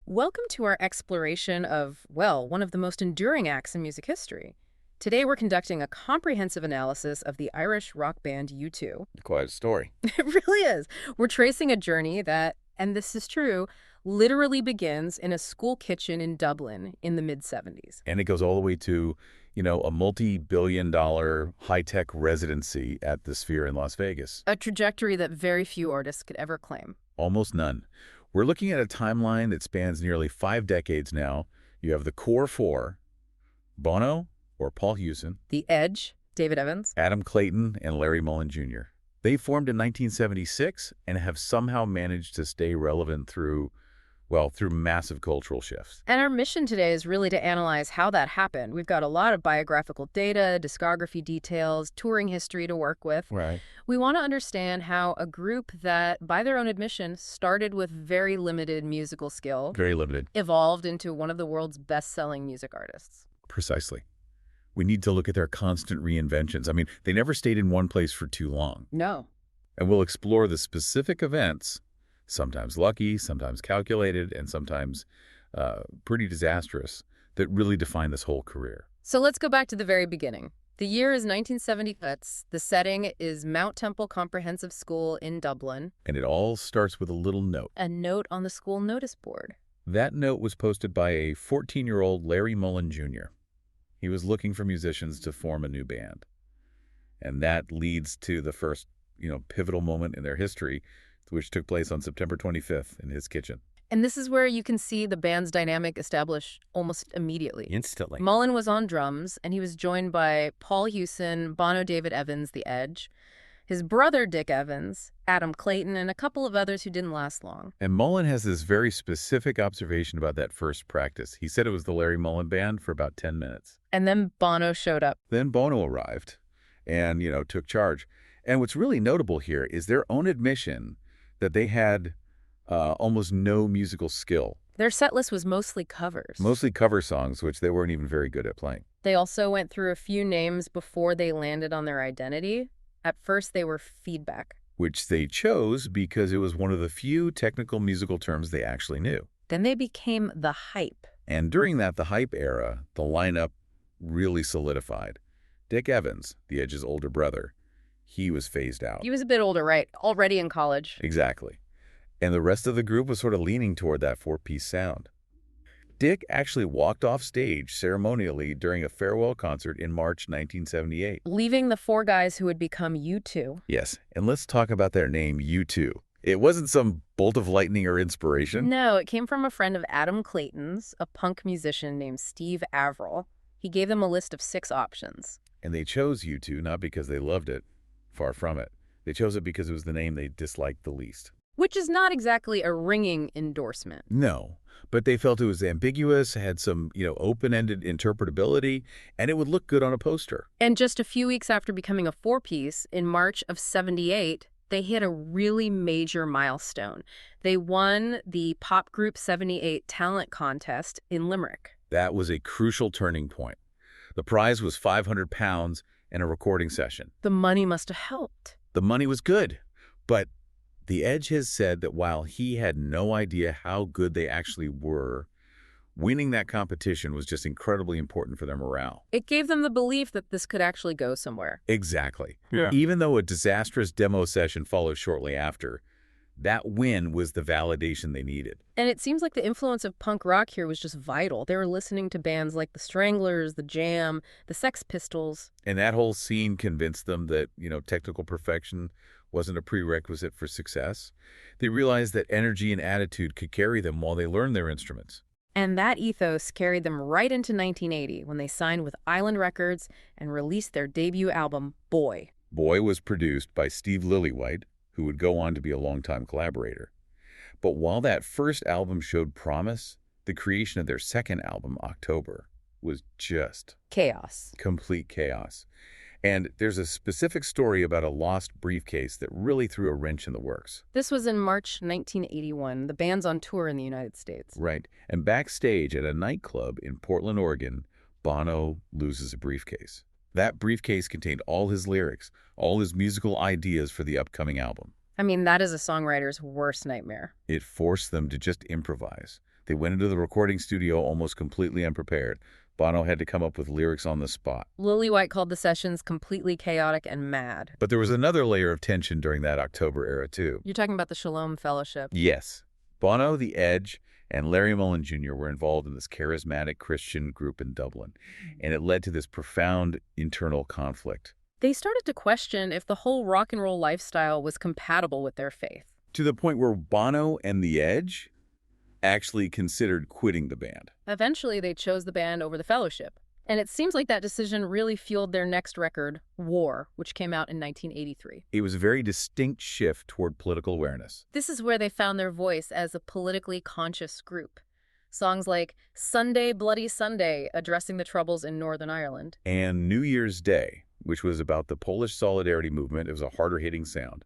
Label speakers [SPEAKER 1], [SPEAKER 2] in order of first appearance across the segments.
[SPEAKER 1] Welcome to our exploration of, well, one of the most enduring acts in music history. Today we're conducting a comprehensive analysis of the Irish rock band U2.
[SPEAKER 2] Quite a story.
[SPEAKER 1] It really is. We're tracing a journey that, and this is true, literally begins in a school kitchen in Dublin in the mid-70s.
[SPEAKER 2] And it goes all the way to, a multi-billion-dollar high-tech residency at the Sphere in Las Vegas.
[SPEAKER 1] A trajectory that very few artists could ever claim.
[SPEAKER 2] Almost none. We're looking at a timeline that spans nearly 5 decades now. You have the core four: Bono, or Paul Hewson,
[SPEAKER 1] The Edge, David Evans.
[SPEAKER 2] Adam Clayton, and Larry Mullen Jr. They formed in 1976 and have somehow managed to stay relevant through massive cultural shifts.
[SPEAKER 1] And our mission today is really to analyze how that happened. We've got a lot of biographical data, discography details, touring history to work with.
[SPEAKER 2] Right.
[SPEAKER 1] We want to understand how a group that, by their own admission, started with very limited musical skill,
[SPEAKER 2] Very limited.
[SPEAKER 1] evolved into one of the world's best-selling music artists.
[SPEAKER 2] Precisely. We need to look at their constant reinventions. I mean, they never stayed in one place for too long.
[SPEAKER 1] No.
[SPEAKER 2] And we'll explore the specific events, sometimes lucky, sometimes calculated, and sometimes pretty disastrous, that really define this whole career.
[SPEAKER 1] So let's go back to the very beginning. The year is 1976. The setting is Mount Temple Comprehensive School in Dublin.
[SPEAKER 2] And it all starts with a little note.
[SPEAKER 1] A note on the school notice board.
[SPEAKER 2] That note was posted by a 14-year-old Larry Mullen Jr. He was looking for musicians to form a new band. And that leads to the first, pivotal moment in their history, which took place on September 25th in his kitchen.
[SPEAKER 1] And this is where you can see the band's dynamic establish almost immediately.
[SPEAKER 2] Instantly.
[SPEAKER 1] Mullen was on drums, and he was joined by Paul Hewson, Bono, David Evans, The Edge, his brother Dick Evans, Adam Clayton, and a couple of others who didn't last long.
[SPEAKER 2] And Mullen has this very specific observation about that first practice. He said it was the Larry Mullen Band for about 10 minutes.
[SPEAKER 1] And then Bono showed up.
[SPEAKER 2] Then Bono arrived and, took charge. And what's really notable here is their own admission that they had almost no musical skill.
[SPEAKER 1] Their set list was mostly covers.
[SPEAKER 2] Mostly cover songs, which they weren't even very good at playing.
[SPEAKER 1] They also went through a few names before they landed on their identity. At first, they were Feedback.
[SPEAKER 2] Which they chose because it was one of the few technical musical terms they actually knew.
[SPEAKER 1] Then they became The Hype.
[SPEAKER 2] And during the hype era, the lineup really solidified. Dick Evans, The Edge's older brother, he was phased out.
[SPEAKER 1] He was a bit older, right? Already in college.
[SPEAKER 2] Exactly. And the rest of the group was sort of leaning toward that four-piece sound. Dick actually walked off stage ceremonially during a farewell concert in March 1978.
[SPEAKER 1] Leaving the four guys who would become U2.
[SPEAKER 2] Yes, and let's talk about their name, U2. It wasn't some bolt of lightning or inspiration.
[SPEAKER 1] No, it came from a friend of Adam Clayton's, a punk musician named Steve Averill. He gave them a list of 6 options.
[SPEAKER 2] And they chose U2 not because they loved it. Far from it. They chose it because it was the name they disliked the least.
[SPEAKER 1] Which is not exactly a ringing endorsement.
[SPEAKER 2] No, but they felt it was ambiguous, had some, open-ended interpretability, and it would look good on a poster.
[SPEAKER 1] And just a few weeks after becoming a 4-piece, in March of '78, they hit a really major milestone. They won the Pop Group 78 Talent Contest in Limerick.
[SPEAKER 2] That was a crucial turning point. The prize was £500 and a recording session.
[SPEAKER 1] The money must have helped.
[SPEAKER 2] The money was good, but The Edge has said that while he had no idea how good they actually were, winning that competition was just incredibly important for their morale.
[SPEAKER 1] It gave them the belief that this could actually go somewhere.
[SPEAKER 2] Exactly.
[SPEAKER 3] Yeah.
[SPEAKER 2] Even though a disastrous demo session followed shortly after, that win was the validation they needed.
[SPEAKER 1] And it seems like the influence of punk rock here was just vital. They were listening to bands like the Stranglers, the Jam, the Sex Pistols.
[SPEAKER 2] And that whole scene convinced them that, technical perfection wasn't a prerequisite for success. They realized that energy and attitude could carry them while they learned their instruments.
[SPEAKER 1] And that ethos carried them right into 1980 when they signed with Island Records and released their debut album, Boy.
[SPEAKER 2] Boy was produced by Steve Lillywhite, who would go on to be a longtime collaborator. But while that first album showed promise, the creation of their second album, October, was just
[SPEAKER 1] Chaos.
[SPEAKER 2] complete chaos. And there's a specific story about a lost briefcase that really threw a wrench in the works.
[SPEAKER 1] This was in March 1981. The band's on tour in the United States.
[SPEAKER 2] Right. And backstage at a nightclub in Portland, Oregon, Bono loses a briefcase. That briefcase contained all his lyrics, all his musical ideas for the upcoming album.
[SPEAKER 1] I mean, that is a songwriter's worst nightmare.
[SPEAKER 2] It forced them to just improvise. They went into the recording studio almost completely unprepared. Bono had to come up with lyrics on the spot.
[SPEAKER 1] Lily White called the sessions completely chaotic and mad.
[SPEAKER 2] But there was another layer of tension during that October era, too.
[SPEAKER 1] You're talking about the Shalom Fellowship.
[SPEAKER 2] Yes. Bono, The Edge, and Larry Mullen Jr. were involved in this charismatic Christian group in Dublin, and it led to this profound internal conflict.
[SPEAKER 1] They started to question if the whole rock and roll lifestyle was compatible with their faith.
[SPEAKER 2] To the point where Bono and The Edge actually considered quitting the band.
[SPEAKER 1] Eventually, they chose the band over the Fellowship. And it seems like that decision really fueled their next record, War, which came out in 1983.
[SPEAKER 2] It was a very distinct shift toward political awareness.
[SPEAKER 1] This is where they found their voice as a politically conscious group. Songs like Sunday, Bloody Sunday, addressing the troubles in Northern Ireland.
[SPEAKER 2] And New Year's Day, which was about the Polish solidarity movement. It was a harder-hitting sound.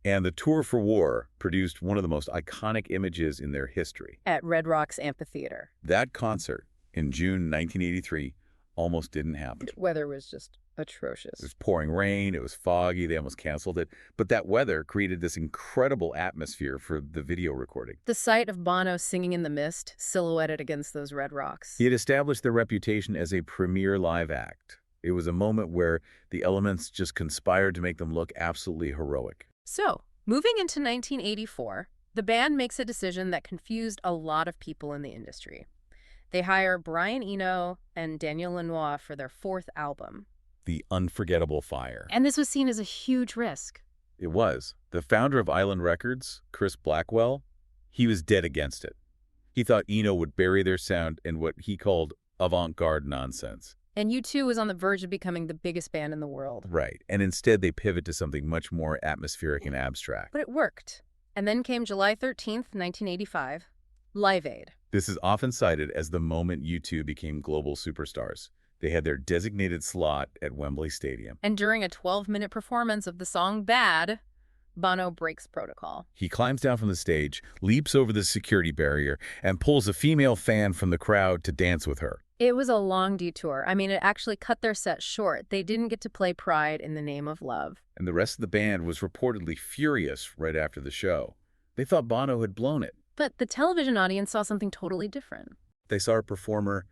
[SPEAKER 2] And the Tour for War produced one of the most iconic images in their history.
[SPEAKER 1] At Red Rocks Amphitheater.
[SPEAKER 2] That concert in June 1983 almost didn't happen.
[SPEAKER 1] The weather was just atrocious.
[SPEAKER 2] It was pouring rain, it was foggy, they almost canceled it. But that weather created this incredible atmosphere for the video recording.
[SPEAKER 1] The sight of Bono singing in the mist, silhouetted against those red rocks.
[SPEAKER 2] He had established their reputation as a premier live act. It was a moment where the elements just conspired to make them look absolutely heroic.
[SPEAKER 1] So, moving into 1984, the band makes a decision that confused a lot of people in the industry. They hire Brian Eno and Daniel Lanois for their fourth album.
[SPEAKER 2] The Unforgettable Fire.
[SPEAKER 1] And this was seen as a huge risk.
[SPEAKER 2] It was. The founder of Island Records, Chris Blackwell, he was dead against it. He thought Eno would bury their sound in what he called avant-garde nonsense.
[SPEAKER 1] And U2 was on the verge of becoming the biggest band in the world.
[SPEAKER 2] Right. And instead they pivot to something much more atmospheric and abstract.
[SPEAKER 1] But it worked. And then came July 13th, 1985, Live Aid.
[SPEAKER 2] This is often cited as the moment U2 became global superstars. They had their designated slot at Wembley Stadium.
[SPEAKER 1] And during a 12-minute performance of the song Bad, Bono breaks protocol.
[SPEAKER 2] He climbs down from the stage, leaps over the security barrier, and pulls a female fan from the crowd to dance with her.
[SPEAKER 1] It was a long detour. I mean, it actually cut their set short. They didn't get to play Pride in the Name of Love.
[SPEAKER 2] And the rest of the band was reportedly furious right after the show. They thought Bono had blown it.
[SPEAKER 1] But the television audience saw something totally different.
[SPEAKER 2] They saw a performer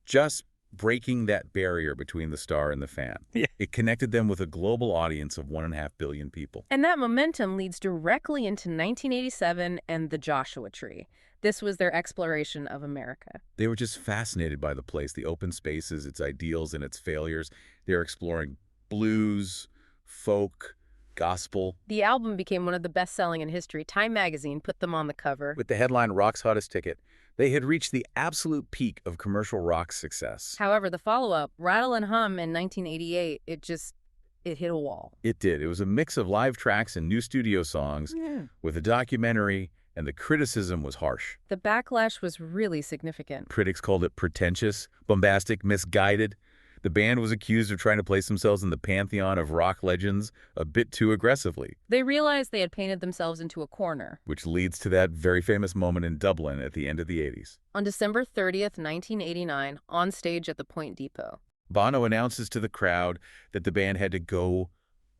[SPEAKER 2] just breaking that barrier between the star and the fan. Yeah. It connected them with a global audience of 1.5 billion people.
[SPEAKER 1] And that momentum leads directly into 1987 and the Joshua Tree. This was their exploration of America.
[SPEAKER 2] They were just fascinated by the place, the open spaces, its ideals and its failures. They were exploring blues, folk, gospel.
[SPEAKER 1] The album became one of the best-selling in history. Time magazine put them on the cover.
[SPEAKER 2] With the headline Rock's Hottest Ticket, they had reached the absolute peak of commercial rock success.
[SPEAKER 1] However, the follow-up, Rattle and Hum in 1988, it hit a wall.
[SPEAKER 2] It did. It was a mix of live tracks and new studio songs with a documentary, and the criticism was harsh.
[SPEAKER 1] The backlash was really significant.
[SPEAKER 2] Critics called it pretentious, bombastic, misguided. The band was accused of trying to place themselves in the pantheon of rock legends a bit too aggressively.
[SPEAKER 1] They realized they had painted themselves into a corner.
[SPEAKER 2] Which leads to that very famous moment in Dublin at the end of the 80s.
[SPEAKER 1] On December 30th, 1989, on stage at the Point Depot,
[SPEAKER 2] Bono announces to the crowd that the band had to go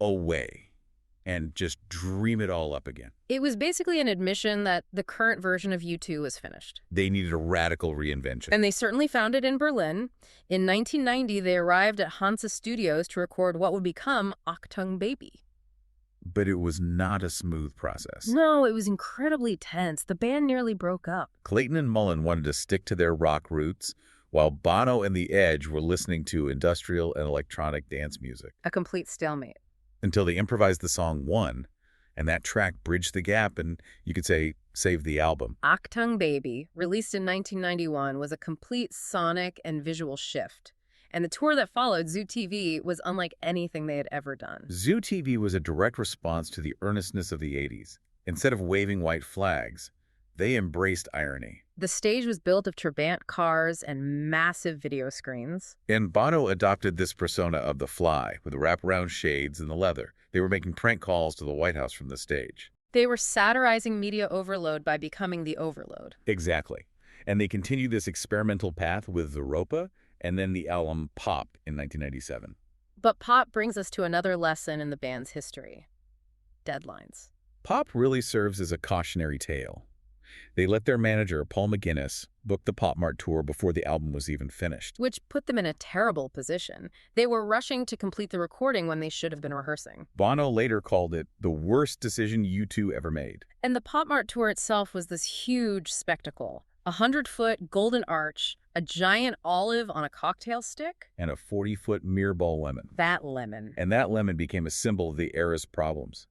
[SPEAKER 2] away and just dream it all up again.
[SPEAKER 1] It was basically an admission that the current version of U2 was finished.
[SPEAKER 2] They needed a radical reinvention.
[SPEAKER 1] And they certainly found it in Berlin. In 1990, they arrived at Hansa Studios to record what would become Achtung Baby.
[SPEAKER 2] But it was not a smooth process.
[SPEAKER 1] No, it was incredibly tense. The band nearly broke up.
[SPEAKER 2] Clayton and Mullen wanted to stick to their rock roots, while Bono and The Edge were listening to industrial and electronic dance music.
[SPEAKER 1] A complete stalemate.
[SPEAKER 2] Until they improvised the song One, and that track bridged the gap and, you could say, saved the album.
[SPEAKER 1] Achtung Baby, released in 1991, was a complete sonic and visual shift. And the tour that followed, Zoo TV, was unlike anything they had ever done.
[SPEAKER 2] Zoo TV was a direct response to the earnestness of the 80s. Instead of waving white flags, they embraced irony.
[SPEAKER 1] The stage was built of Trabant cars and massive video screens.
[SPEAKER 2] And Bono adopted this persona of the Fly, with the wraparound shades and the leather. They were making prank calls to the White House from the stage.
[SPEAKER 1] They were satirizing media overload by becoming the overload.
[SPEAKER 2] Exactly. And they continued this experimental path with the Europa and then the album Pop in 1997.
[SPEAKER 1] But Pop brings us to another lesson in the band's history. Deadlines.
[SPEAKER 2] Pop really serves as a cautionary tale. They let their manager, Paul McGuinness, book the Pop Mart tour before the album was even finished.
[SPEAKER 1] Which put them in a terrible position. They were rushing to complete the recording when they should have been rehearsing.
[SPEAKER 2] Bono later called it the worst decision U2 ever made.
[SPEAKER 1] And the Pop Mart tour itself was this huge spectacle. A 100-foot golden arch, a giant olive on a cocktail stick.
[SPEAKER 2] And a 40-foot mirror ball lemon.
[SPEAKER 1] That lemon.
[SPEAKER 2] And that lemon became a symbol of the era's problems.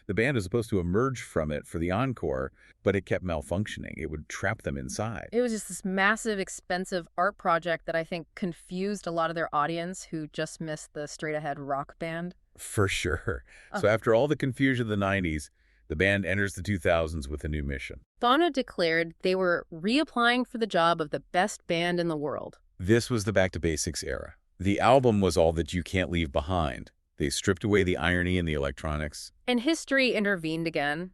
[SPEAKER 2] The band was supposed to emerge from it for the encore, but it kept malfunctioning. It would trap them inside.
[SPEAKER 1] It was just this massive, expensive art project that I think confused a lot of their audience who just missed the straight-ahead rock band.
[SPEAKER 2] For sure. So after all the confusion of the 90s, the band enters the 2000s with a new mission.
[SPEAKER 1] Bono declared they were reapplying for the job of the best band in the world.
[SPEAKER 2] This was the Back to Basics era. The album was all that you can't leave behind. They stripped away the irony and the electronics.
[SPEAKER 1] And history intervened again.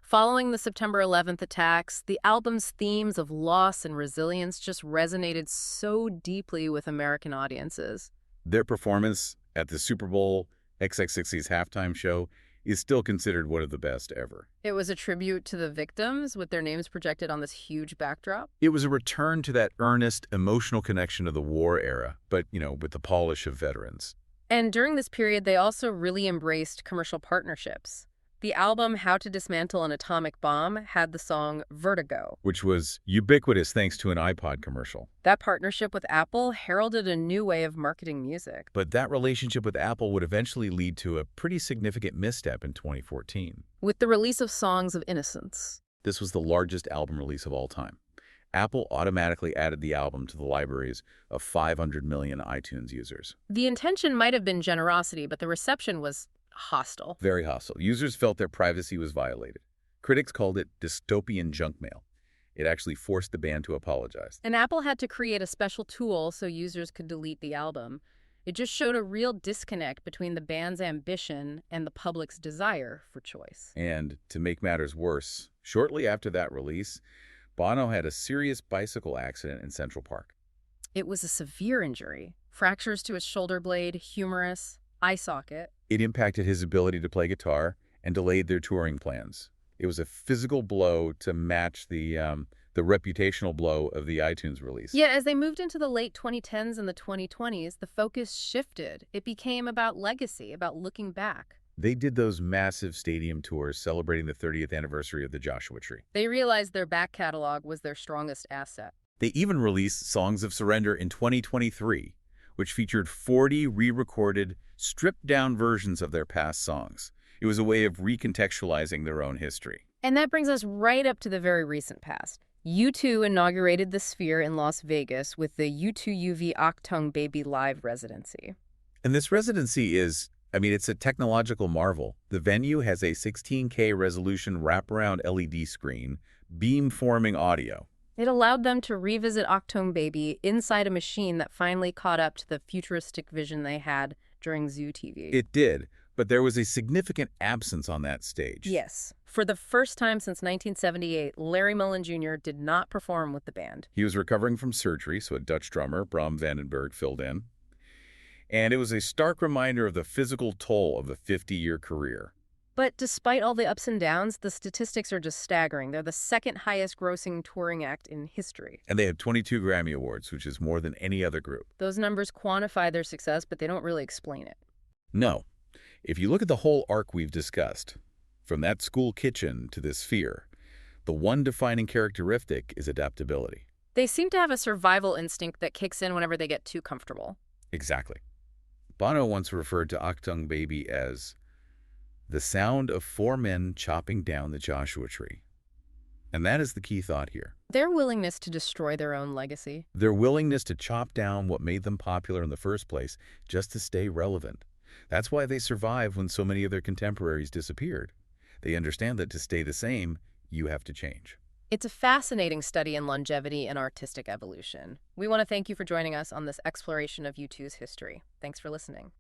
[SPEAKER 1] Following the September 11th attacks, the album's themes of loss and resilience just resonated so deeply with American audiences.
[SPEAKER 2] Their performance at the Super Bowl XXX's halftime show is still considered one of the best ever.
[SPEAKER 1] It was a tribute to the victims with their names projected on this huge backdrop.
[SPEAKER 2] It was a return to that earnest, emotional connection of the war era, but, with the polish of veterans.
[SPEAKER 1] And during this period, they also really embraced commercial partnerships. The album How to Dismantle an Atomic Bomb had the song Vertigo,
[SPEAKER 2] which was ubiquitous thanks to an iPod commercial.
[SPEAKER 1] That partnership with Apple heralded a new way of marketing music.
[SPEAKER 2] But that relationship with Apple would eventually lead to a pretty significant misstep in 2014.
[SPEAKER 1] With the release of Songs of Innocence.
[SPEAKER 2] This was the largest album release of all time. Apple automatically added the album to the libraries of 500 million iTunes users.
[SPEAKER 1] The intention might have been generosity, but the reception was hostile.
[SPEAKER 2] Very hostile. Users felt their privacy was violated. Critics called it dystopian junk mail. It actually forced the band to apologize.
[SPEAKER 1] And Apple had to create a special tool so users could delete the album. It just showed a real disconnect between the band's ambition and the public's desire for choice.
[SPEAKER 2] And to make matters worse, shortly after that release, Bono had a serious bicycle accident in Central Park.
[SPEAKER 1] It was a severe injury. Fractures to his shoulder blade, humerus, eye socket.
[SPEAKER 2] It impacted his ability to play guitar and delayed their touring plans. It was a physical blow to match the reputational blow of the iTunes release.
[SPEAKER 1] Yet as they moved into the late 2010s and the 2020s, the focus shifted. It became about legacy, about looking back.
[SPEAKER 2] They did those massive stadium tours celebrating the 30th anniversary of the Joshua Tree.
[SPEAKER 1] They realized their back catalog was their strongest asset.
[SPEAKER 2] They even released Songs of Surrender in 2023, which featured 40 re-recorded, stripped-down versions of their past songs. It was a way of recontextualizing their own history.
[SPEAKER 1] And that brings us right up to the very recent past. U2 inaugurated the Sphere in Las Vegas with the U2UV Achtung Baby Live residency.
[SPEAKER 2] And this residency is, it's a technological marvel. The venue has a 16K resolution wraparound LED screen, beam-forming audio.
[SPEAKER 1] It allowed them to revisit Achtung Baby inside a machine that finally caught up to the futuristic vision they had during Zoo TV.
[SPEAKER 2] It did, but there was a significant absence on that stage.
[SPEAKER 1] Yes. For the first time since 1978, Larry Mullen Jr. did not perform with the band.
[SPEAKER 2] He was recovering from surgery, so a Dutch drummer, Bram Vandenberg, filled in. And it was a stark reminder of the physical toll of a 50-year career.
[SPEAKER 1] But despite all the ups and downs, the statistics are just staggering. They're the second highest grossing touring act in history.
[SPEAKER 2] And they have 22 Grammy Awards, which is more than any other group.
[SPEAKER 1] Those numbers quantify their success, but they don't really explain it.
[SPEAKER 2] No. If you look at the whole arc we've discussed, from that school kitchen to this Sphere, the one defining characteristic is adaptability.
[SPEAKER 1] They seem to have a survival instinct that kicks in whenever they get too comfortable.
[SPEAKER 2] Exactly. Bono once referred to Achtung Baby as the sound of 4 men chopping down the Joshua Tree. And that is the key thought here.
[SPEAKER 1] Their willingness to destroy their own legacy.
[SPEAKER 2] Their willingness to chop down what made them popular in the first place just to stay relevant. That's why they survived when so many of their contemporaries disappeared. They understand that to stay the same, you have to change.
[SPEAKER 1] It's a fascinating study in longevity and artistic evolution. We want to thank you for joining us on this exploration of U2's history. Thanks for listening.